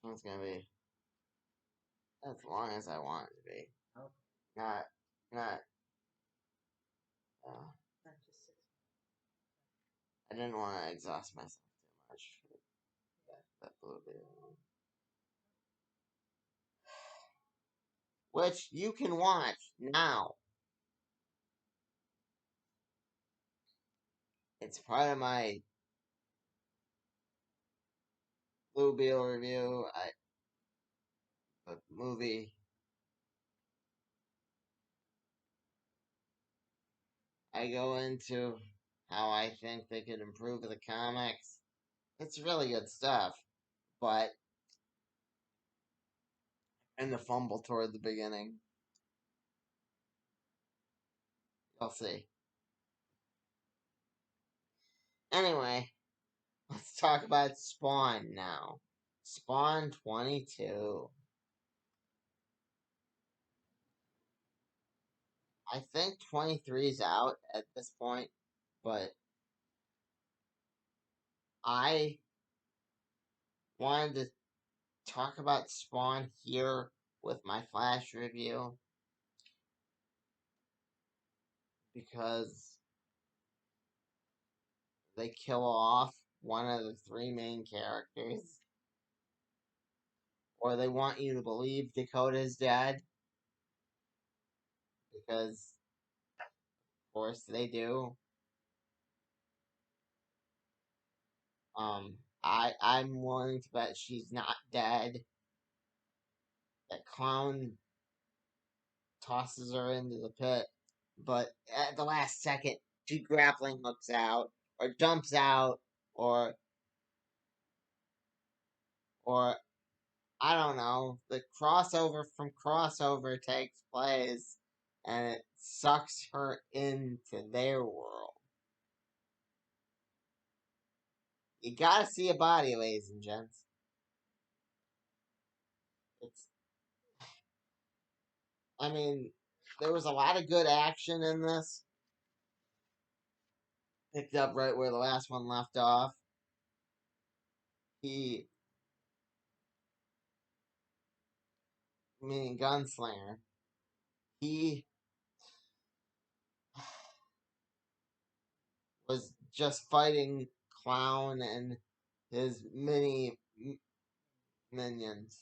This one's gonna be as long as I want it to be. Not, not. Uh, I didn't want to exhaust myself too much. That blue video, which you can watch now. It's part of my Blue Beetle review. The movie. I go into how I think they could improve the comics. It's really good stuff, but and the fumble toward the beginning. You'll see. Anyway, let's talk about Spawn now. Spawn 22. I think 23 is out at this point, but I wanted to talk about Spawn here with my Flash review because they kill off one of the three main characters, or they want you to believe Dakota's dead because, of course, they do. I'm willing to bet she's not dead. That clown tosses her into the pit, but at the last second, she grappling hooks out, or jumps out, or or I don't know. The crossover from crossover takes place, and it sucks her into their world. You gotta see a body, ladies and gents. It's, I mean, there was a lot of good action in this. Picked up right where the last one left off. He, meaning Gun Slinger, he was just fighting Clown and his mini minions.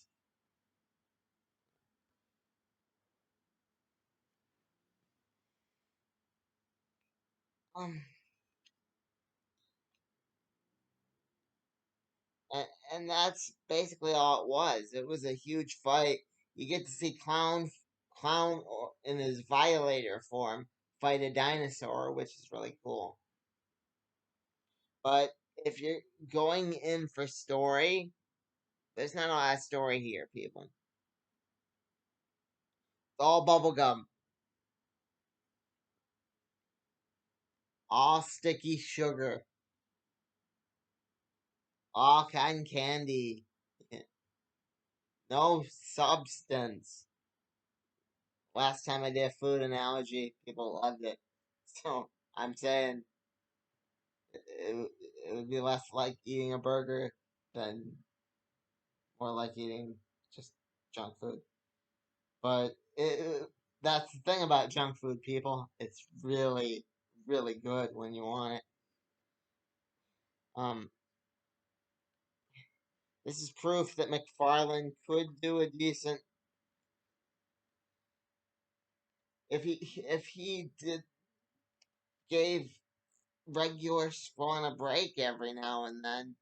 Um, and that's basically all it was. It was a huge fight. You get to see Clown in his Violator form fight a dinosaur, which is really cool. But if you're going in for story, there's not a lot of story here, people. It's all bubblegum. All sticky sugar. All cotton candy. No substance. Last time I did a food analogy, people loved it. So I'm saying it would be less like eating a burger than more like eating just junk food. But that's the thing about junk food, people. It's really, really good when you want it. Um, this is proof that McFarlane could do a decent if he did gave regular Spawn a break every now and then.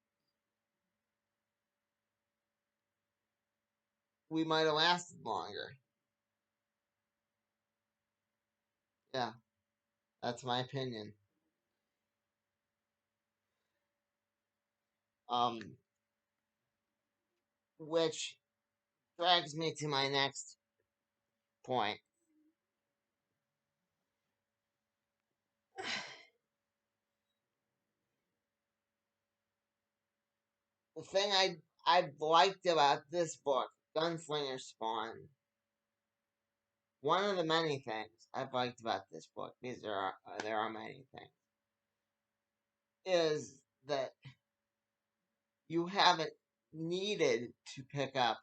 We might have lasted longer. Yeah, that's my opinion. Um, which drags me to my next point. The thing I've liked about this book, Gunslinger Spawn, one of the many things I've liked about this book, because there are many things, is that you haven't needed to pick up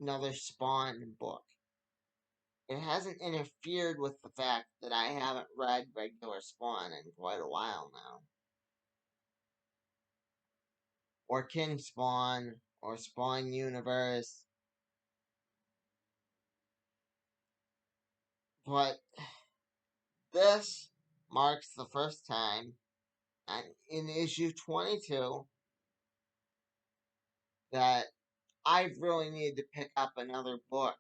another Spawn book. It hasn't interfered with the fact that I haven't read regular Spawn in quite a while now. Or King Spawn, or Spawn Universe. But this marks the first time in issue 22 that I really need to pick up another book.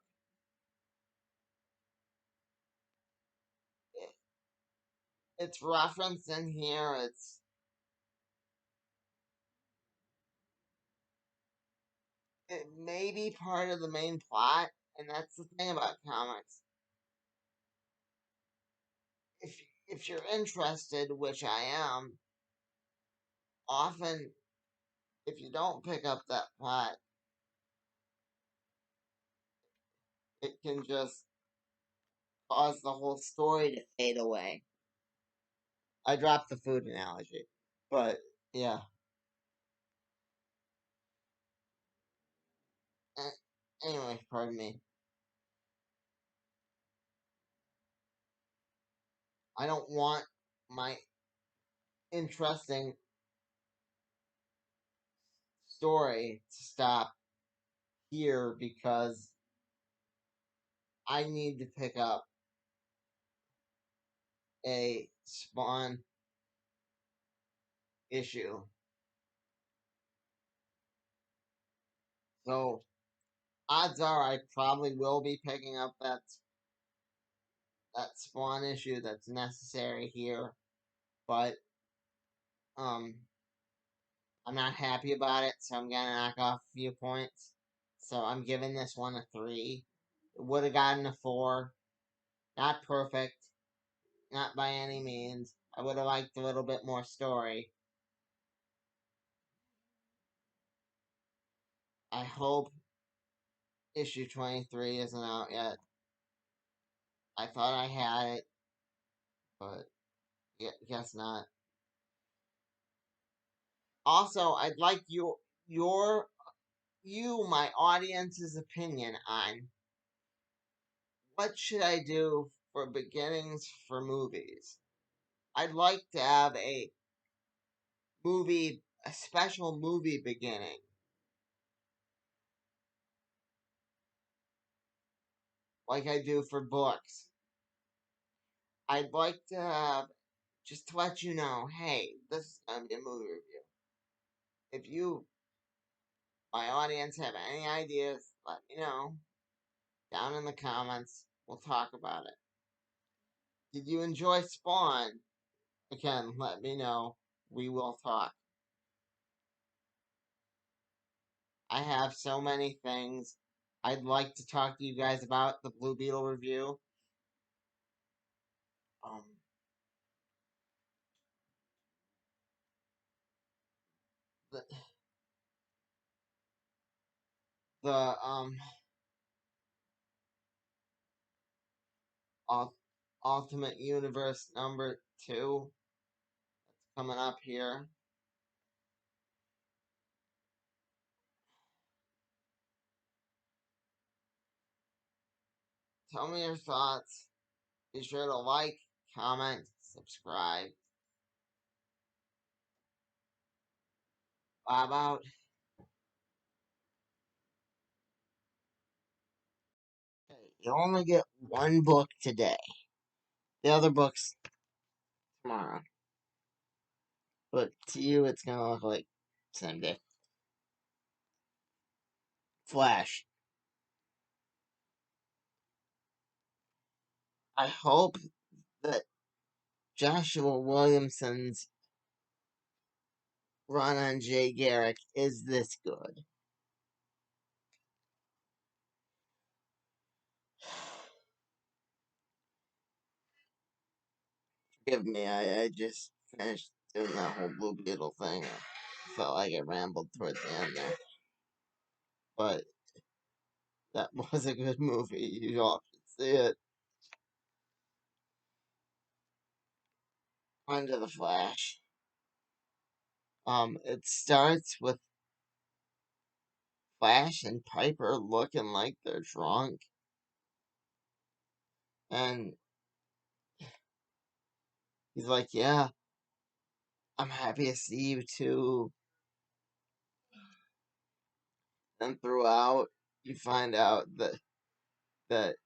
It's referenced in here. It may be part of the main plot, and that's the thing about comics. If you're interested, which I am, often if you don't pick up that plot, it can just cause the whole story to fade away. I dropped the food analogy, but yeah. Anyway, pardon me. I don't want my interesting story to stop here because I need to pick up a Spawn issue. So odds are I probably will be picking up that Spawn issue that's necessary here, but um I'm not happy about it, so I'm gonna knock off a few points. So I'm giving this one a 3. It would have gotten a 4. Not perfect, not by any means. I would have liked a little bit more story. I hope issue 23 isn't out yet. I thought I had it, but guess not. Also, I'd like my audience's opinion on what should I do for beginnings for movies. I'd like to have a special movie beginning, like I do for books. I'd like to have, just to let you know, hey, this is going to be a movie review. If you, my audience, have any ideas, let me know down in the comments. We'll talk about it. Did you enjoy Spawn? Again, let me know. We will talk. I have so many things I'd like to talk to you guys about the Blue Beetle review. Um, the the Ultimate Universe number 2 that's coming up here. Tell me your thoughts. Be sure to like, comment, subscribe. Bob out. Hey, you only get one book today. The other book's tomorrow. But to you, it's gonna look like same day. Flash. I hope that Joshua Williamson's run on Jay Garrick is this good. Forgive me, I just finished doing that whole Blue Beetle thing. I felt like I rambled towards the end there. But that was a good movie. You all should see it. On to the Flash. It starts with Flash and Piper looking like they're drunk, and he's like, "Yeah, I'm happy to see you too." And throughout, you find out that that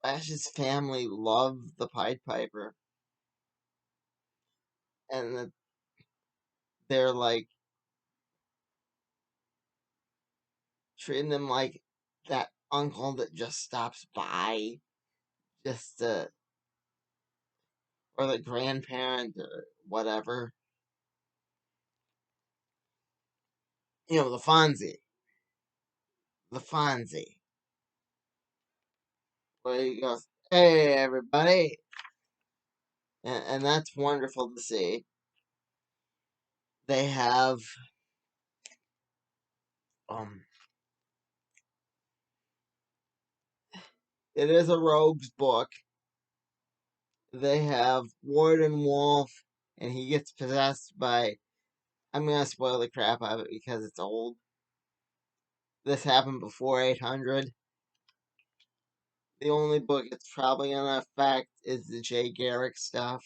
Flash's family loved the Pied Piper, and that they're like treating him like that uncle that just stops by, just or the grandparent or whatever. The Fonzie, where he goes, "Hey everybody," and that's wonderful to see. They have um, it is a rogue's book. They have Warden Wolf, and he gets possessed by. I'm gonna spoil the crap out of it because it's old. This happened before 800. The only book it's probably gonna affect is the Jay Garrick stuff,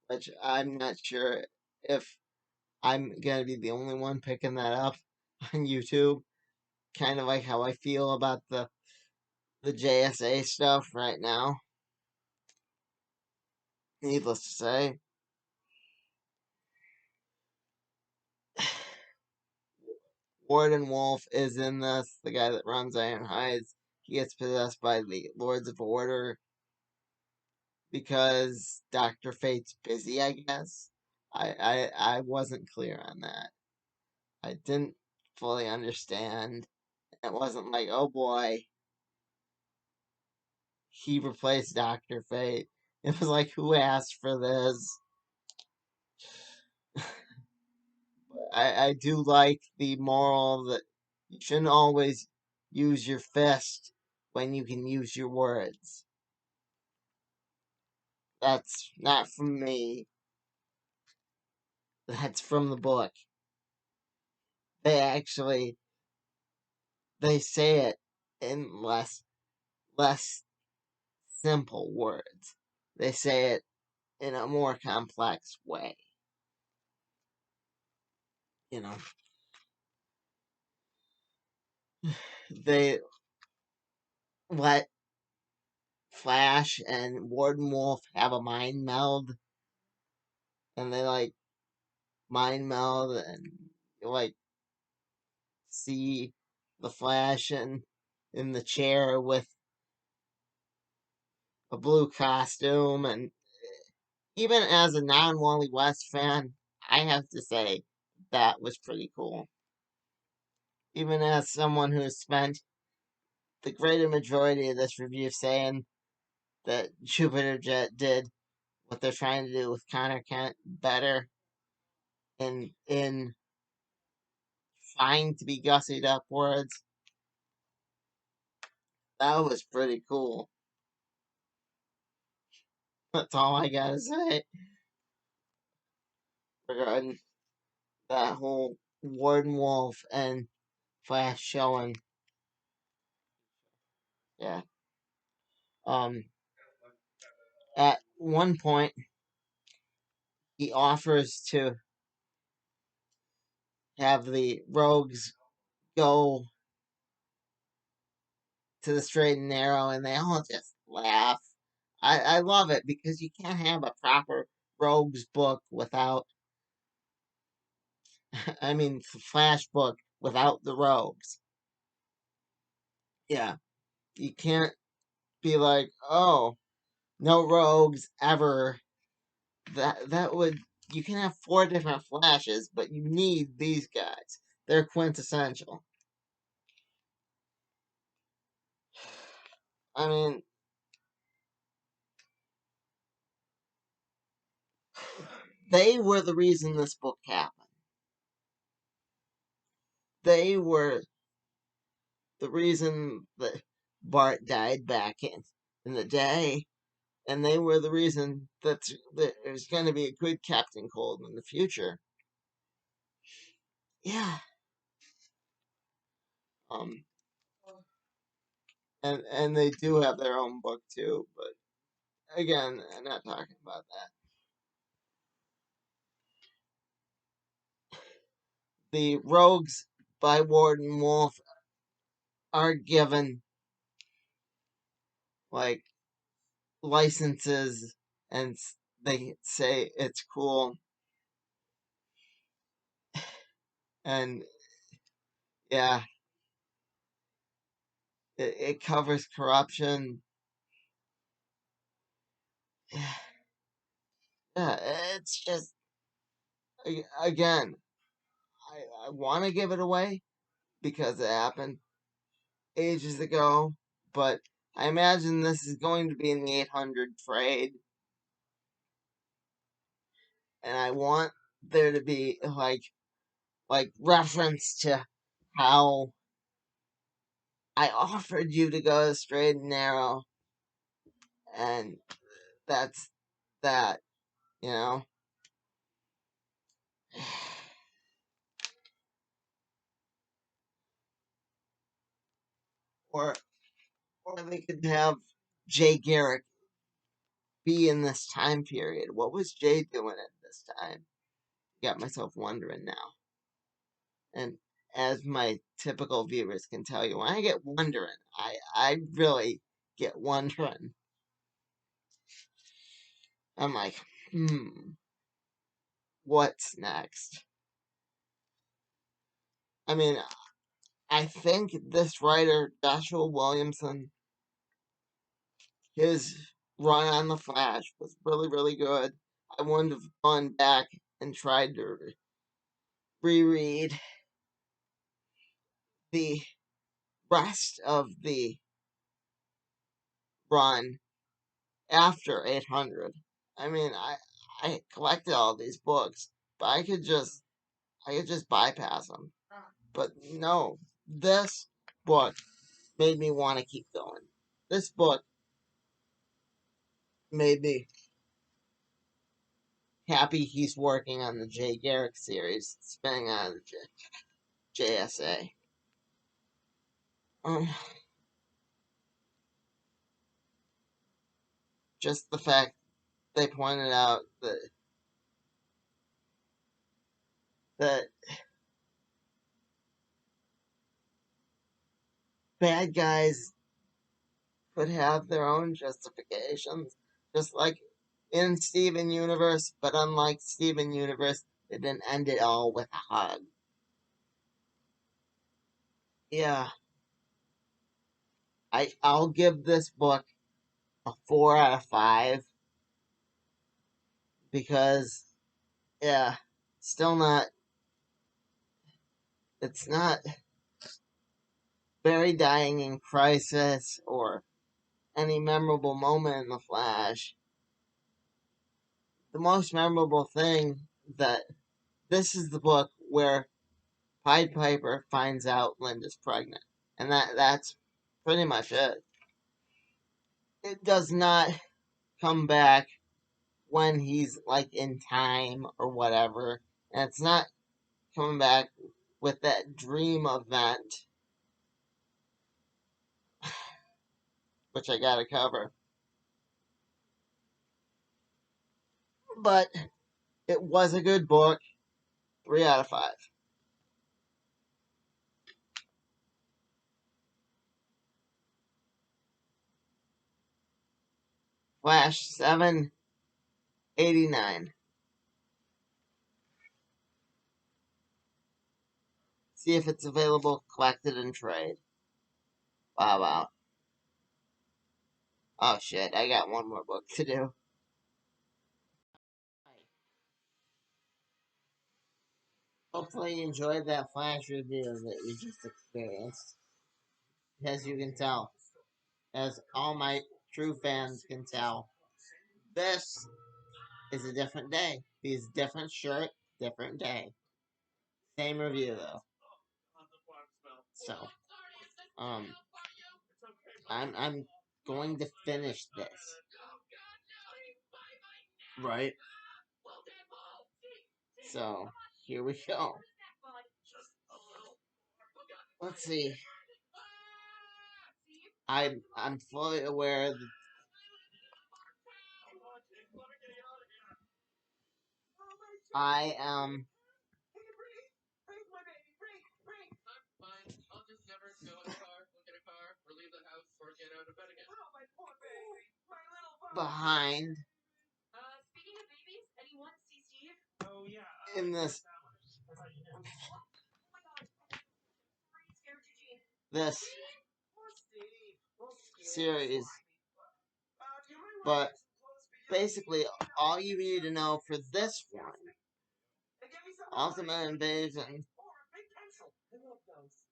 which I'm not sure if I'm gonna be the only one picking that up on YouTube. Kind of like how I feel about the JSA stuff right now. Needless to say, Warden Wolf is in this. The guy that runs Iron Hides, he gets possessed by the Lords of Order because Doctor Fate's busy. I guess I wasn't clear on that. I didn't fully understand. It wasn't like, oh boy, he replaced Doctor Fate. It was like, who asked for this? I do like the moral that you shouldn't always use your fist when you can use your words. That's not from me. That's from the book. They actually they say it in less simple words. They say it in a more complex way. You know, they let Flash and Warden Wolf have a mind meld, and they like mind meld and like see the Flash in the chair with a blue costume, and even as a non-Wally West fan, I have to say that was pretty cool. Even as someone who has spent the greater majority of this review saying that Jupiter Jet did what they're trying to do with Connor Kent better in trying to be gussied up words. That was pretty cool. That's all I gotta say regarding that whole Warden Wolf and Flash showing. Yeah. Um. At one point, he offers to have the rogues go to the straight and narrow, and they all just laugh. I love it because you can't have a proper rogues book without, I mean, Flash book without the rogues. Yeah, you can't be like, oh, no rogues ever. That would you can have four different Flashes, but you need these guys. They're quintessential. I mean, they were the reason this book happened. They were the reason that Bart died back in in the day, and they were the reason that there's going to be a good Captain Cold in the future. Yeah. Um, and they do have their own book too, but again, I'm not talking about that. The Rogues by Warden Wolf are given like licenses, and they say it's cool, and yeah, it covers corruption. Yeah, it's just again, I want to give it away because it happened ages ago, but I imagine this is going to be in the 800 trade, and I want there to be like reference to how I offered you to go straight and narrow, and that's that, you know. or or they could have Jay Garrick be in this time period. What was Jay doing at this time? Got myself wondering now. And as my typical viewers can tell you, when I get wondering, I really get wondering. I'm like, what's next? I mean, I think this writer, Joshua Williamson, his run on The Flash was really, really good. I wouldn't have gone back and tried to reread the rest of the run after 800. I mean, I collected all these books, but I could just bypass them. But no, this book made me want to keep going. This book made me happy he's working on the Jay Garrick series, spinning out of the JSA. Um, just the fact they pointed out that bad guys could have their own justifications, just like in Steven Universe, but unlike Steven Universe, they didn't end it all with a hug. Yeah, I'll give this book a 4 out of 5 because yeah, still not. It's not Barry dying in Crisis or any memorable moment in The Flash. The most memorable thing that this is the book where Pied Piper finds out Linda's pregnant, and that's pretty much it. It does not come back when he's like in time or whatever, and it's not coming back with that dream event, which I gotta cover. But it was a good book. 3 out of 5. Flash 789. See if it's available, collected and trade. Wow, wow. Oh shit, I got one more book to do. Hopefully you enjoyed that Flash review that you just experienced. As you can tell, as all my true fans can tell, this is a different day. These different shirt, different day. Same review though. So, um, I'm going to finish this. Right? So, here we go. Let's see. I'm fully aware that I am behind in this series, but basically all you need to know for this one, Ultimate Invasion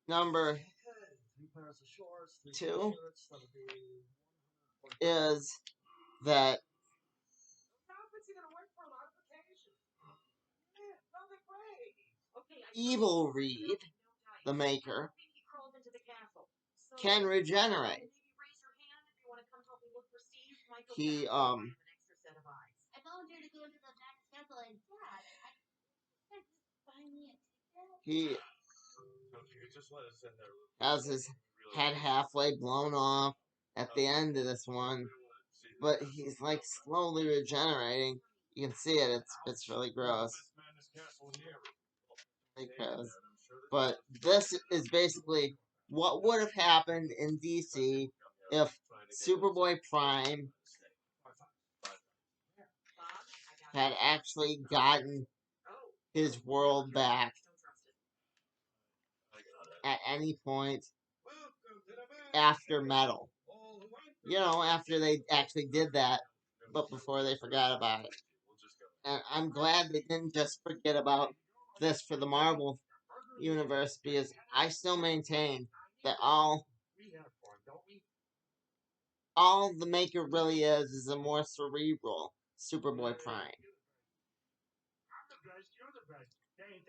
number 2, is that Evil Reed, the Maker, can regenerate. He he has his head halfway blown off at the end of this one, but he's like slowly regenerating. You can see it. It's really gross. Because, but this is basically what would have happened in DC if Superboy Prime had actually gotten his world back at any point after Metal. You know, after they actually did that, but before they forgot about it. And I'm glad they didn't just forget about this for the Marvel universe, because I still maintain that all the Maker really is a more cerebral Superboy Prime.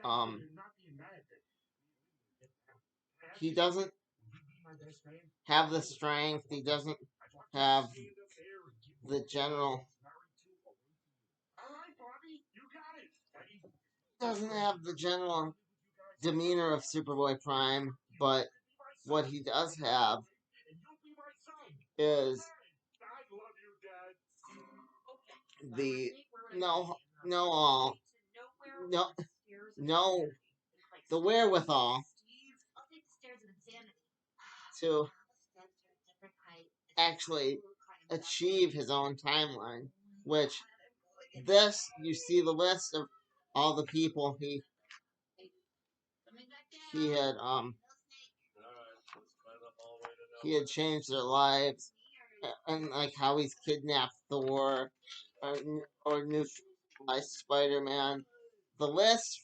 Um, he doesn't have the strength. He doesn't have the general. Doesn't have the general demeanor of Superboy Prime, but what he does have is the no no the wherewithal to actually achieve his own timeline, which this you see the list of all the people he had he had changed their lives, and like how he's kidnapped Thor or neutralized Spider-Man. The list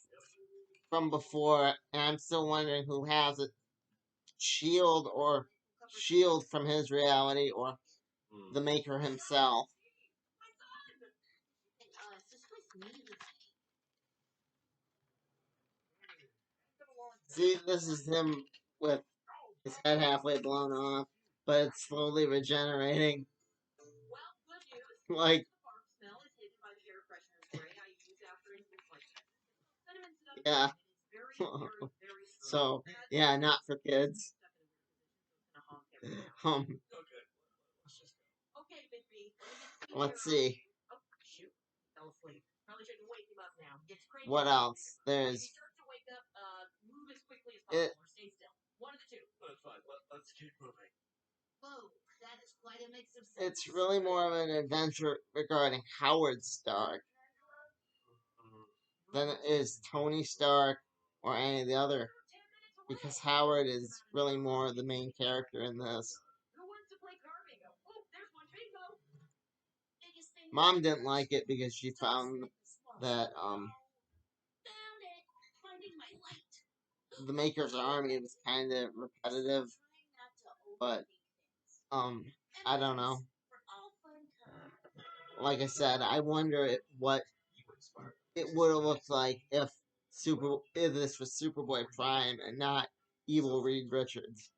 from before, and I'm still wondering who has it. Shield from his reality, or the Maker himself. See, this is him with his head halfway blown off, but it's slowly regenerating. Like, yeah. So, yeah, not for kids. Um, let's see. What else? There's it. It's really more of an adventure regarding Howard Stark than it is Tony Stark or any of the other, because Howard is really more the main character in this. Mom didn't like it because she found that the Maker's Army was kind of repetitive, but I don't know. Like I said, I wonder what it would have looked like if this was Superboy Prime and not Evil Reed Richards.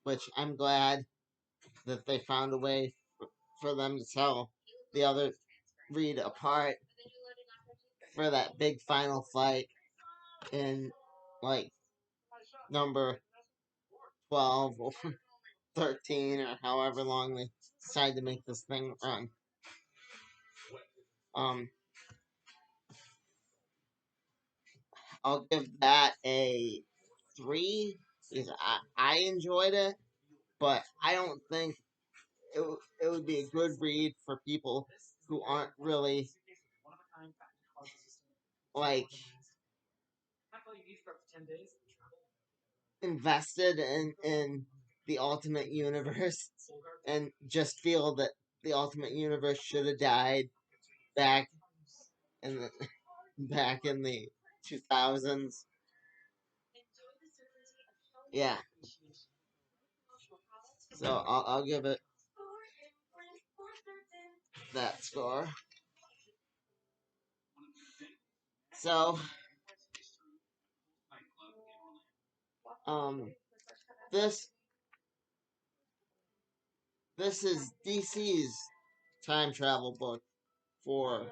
Which I'm glad that they found a way for them to tell the other Reed apart for that big final fight in like number 12 or 13 or however long they decide to make this thing run. Um, I'll give that a 3 because I enjoyed it, but I don't think it would be a good read for people who aren't really like invested in the Ultimate Universe and just feel that the Ultimate Universe should have died back in the back in the 2000s. Yeah, so I'll give it that score. So um this this is DC's time travel book for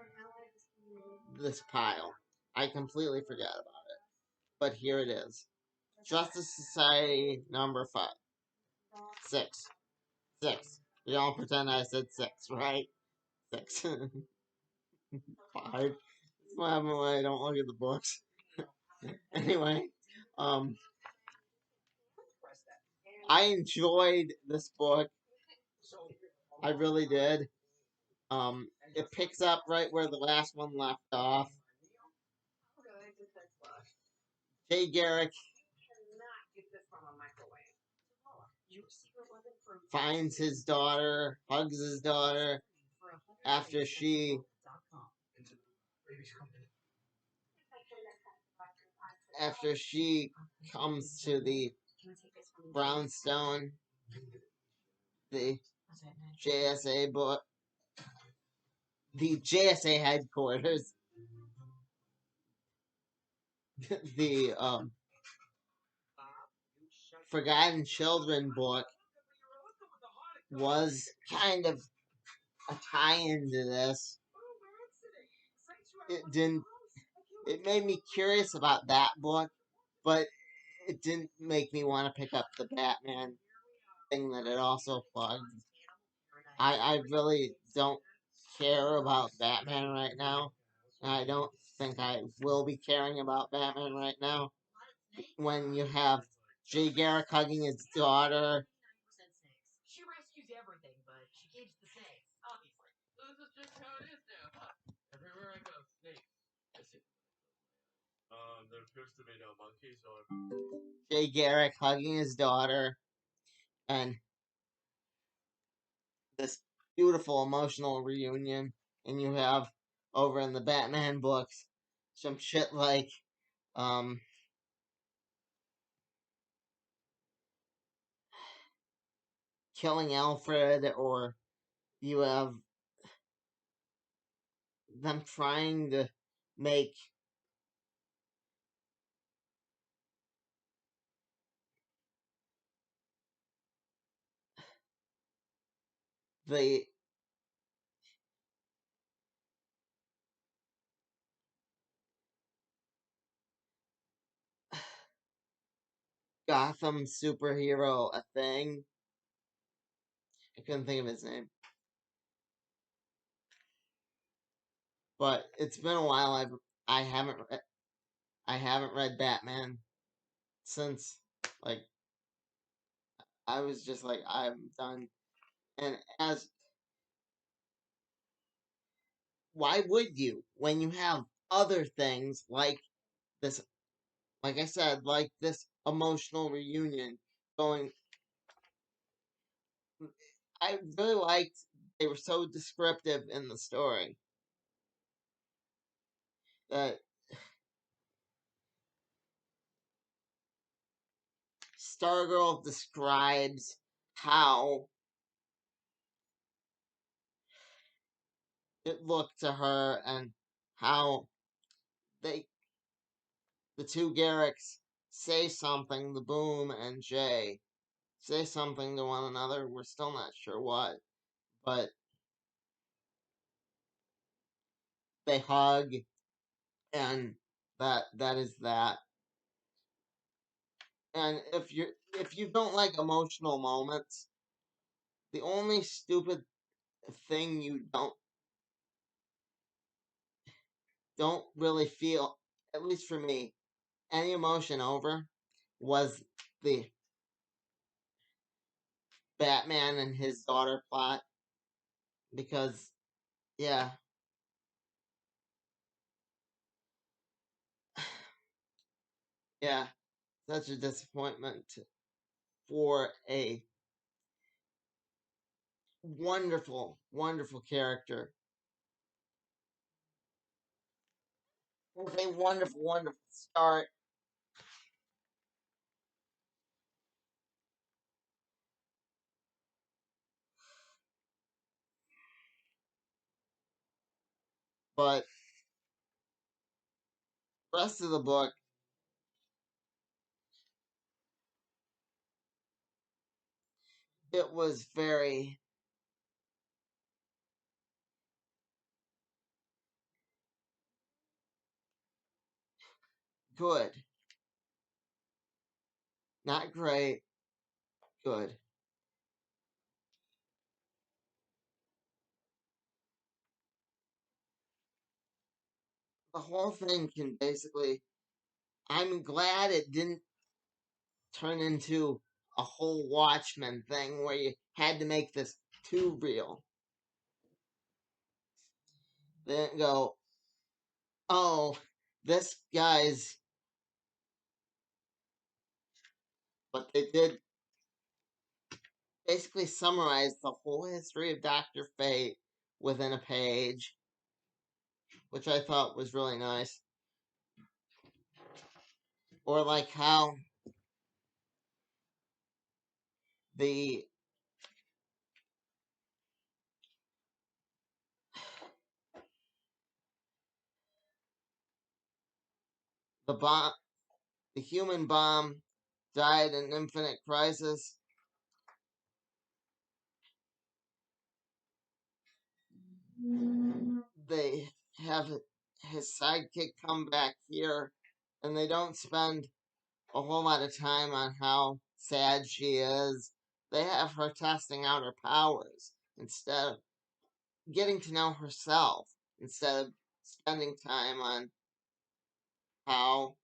this pile. I completely forgot about it, but here it is. Justice Society number 5. 6. 6. We all pretend I said 6, right? 6. 5. What happened when I don't look at the books? Anyway, um, I enjoyed this book. I really did. It picks up right where the last one left off. Jay Garrick finds his daughter, hugs his daughter after she comes to the brownstone, the JSA book, the JSA headquarters, the Forgotten Children book was kind of a tie-in to this. It didn't. It made me curious about that book, but it didn't make me want to pick up the Batman thing that it also plugged. I really don't care about Batman right now. I don't think I will be caring about Batman right now. When you have Jay Garrick hugging his daughter. Jay Garrick hugging his daughter, and this beautiful emotional reunion. And you have over in the Batman books some shit like killing Alfred, or you have them trying to make the Gotham superhero a thing. I couldn't think of his name, but it's been a while. I haven't I haven't read Batman since like I was just like I'm done. And as why would you when you have other things like this, like I said, like this emotional reunion going. I really liked they were so descriptive in the story that Stargirl describes how it looked to her and how they the two Garricks say something, the Boom and Jay, say something to one another. We're still not sure what, but they hug, and that is that. And if you don't like emotional moments, the only stupid thing you don't really feel, at least for me, any emotion over was the Batman and his daughter plot. Because, yeah, yeah, such a disappointment for a wonderful, wonderful character. With a wonderful, wonderful start. But the rest of the book, it was very good. Not great, good. The whole thing can basically. I'm glad it didn't turn into a whole Watchmen thing where you had to make this too real. They didn't go, oh, this guy's. But they did basically summarize the whole history of Dr. Fate within a page, which I thought was really nice. Or like how the bomb, the human bomb, died in Infinite Crisis. They have his sidekick come back here, and they don't spend a whole lot of time on how sad she is. They have her testing out her powers instead of getting to know herself, instead of spending time on how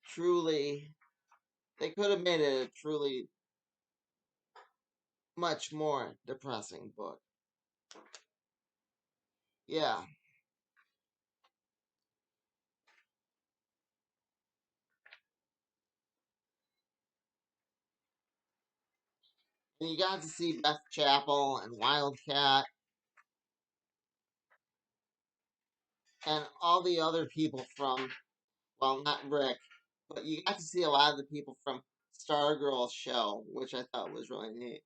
truly they could have made it a truly much more depressing book. Yeah. And you got to see Beth Chapel and Wildcat and all the other people from, well, not Rick, but you got to see a lot of the people from Stargirl's show, which I thought was really neat.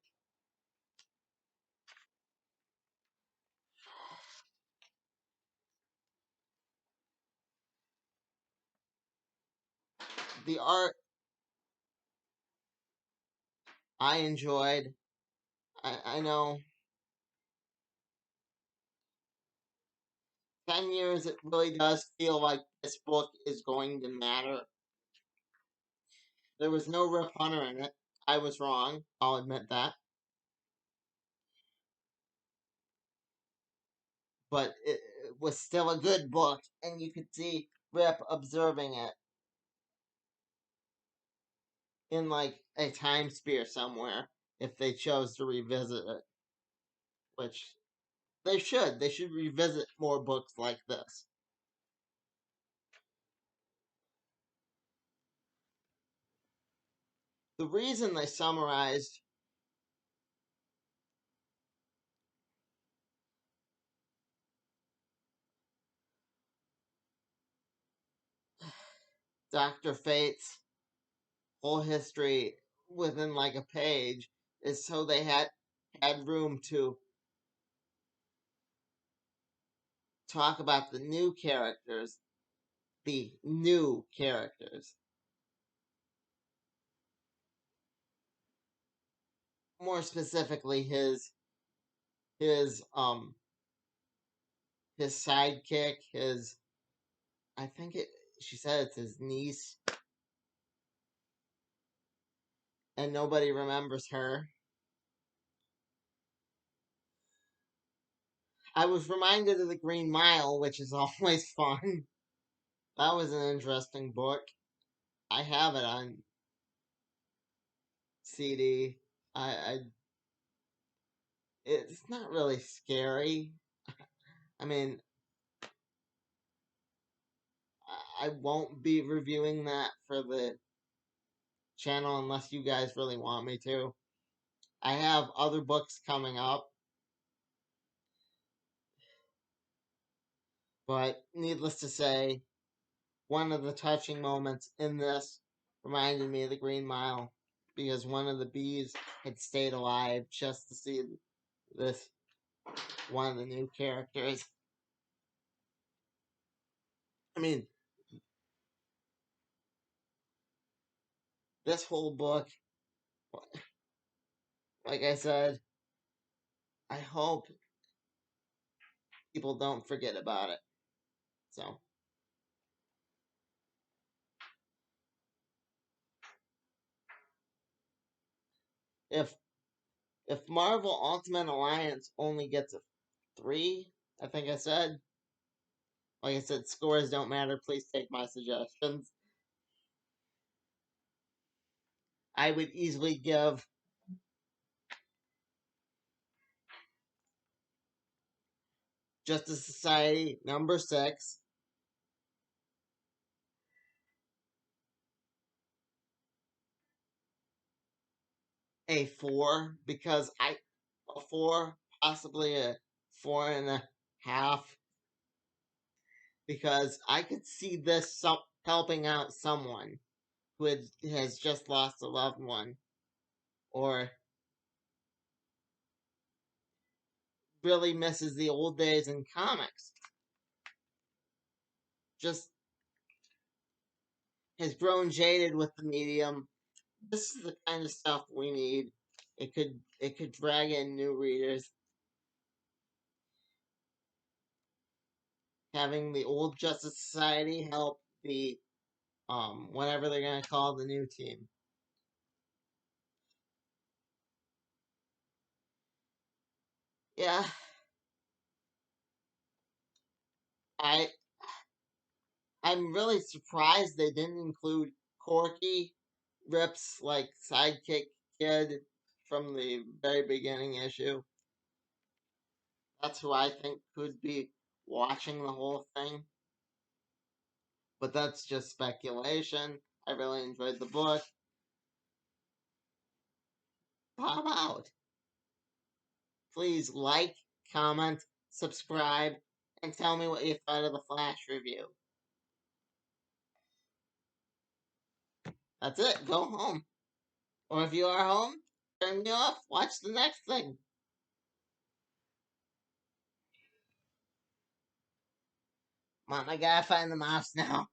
The art I enjoyed. I know 10 years it really does feel like this book is going to matter. There was no Rip Hunter in it. I was wrong. I'll admit that. But it was still a good book, and you could see Rip observing it in like a time sphere somewhere if they chose to revisit it, which they should. They should revisit more books like this. The reason they summarized Dr. Fate's whole history within like a page is so they had room to talk about the new characters, the new characters. more specifically his his sidekick, his I think it she said it's his niece, and nobody remembers her. I was reminded of the Green Mile, which is always fun. That was an interesting book. I have it on CD. I it's not really scary. I mean, I won't be reviewing that for the channel unless you guys really want me to. I have other books coming up, but needless to say, one of the touching moments in this reminded me of the Green Mile because one of the bees had stayed alive just to see this one of the new characters. I mean, this whole book, like I said, I hope people don't forget about it. So, if if Marvel Ultimate Alliance only gets a 3, I think I said. Like I said, scores don't matter. Please take my suggestions. I would easily give Justice Society number 6 a 4 because a 4, possibly a 4.5, because I could see this helping out someone who has just lost a loved one or really misses the old days in comics. Just has grown jaded with the medium. This is the kind of stuff we need. It could drag in new readers. Having the old Justice Society help the whatever they're gonna call the new team. Yeah, I I'm really surprised they didn't include Corky, Rip's like sidekick kid from the very beginning issue. That's who I think could be watching the whole thing. But that's just speculation. I really enjoyed the book. Pop out. Please like, comment, subscribe, and tell me what you thought of the Flash review. That's it. Go home. Or if you are home, turn me off. Watch the next thing. Mom, I gotta find the mouse now.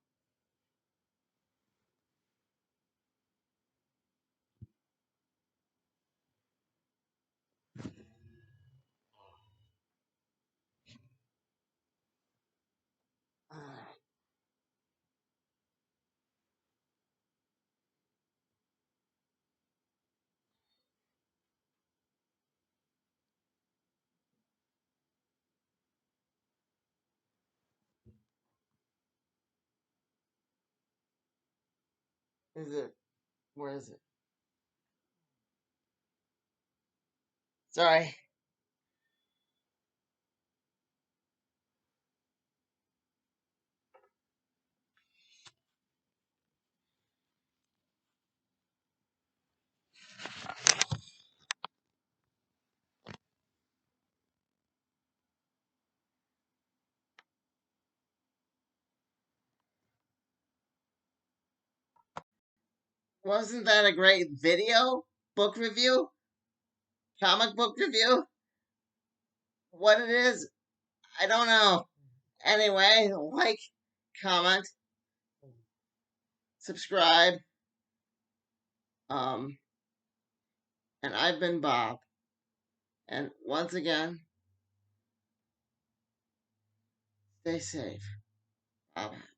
Is it? Where is it? Sorry. Wasn't that a great video? Book review? Comic book review? What it is? I don't know. Anyway, like, comment, subscribe, um, And I've been Bob. And once again, stay safe. Bye bye.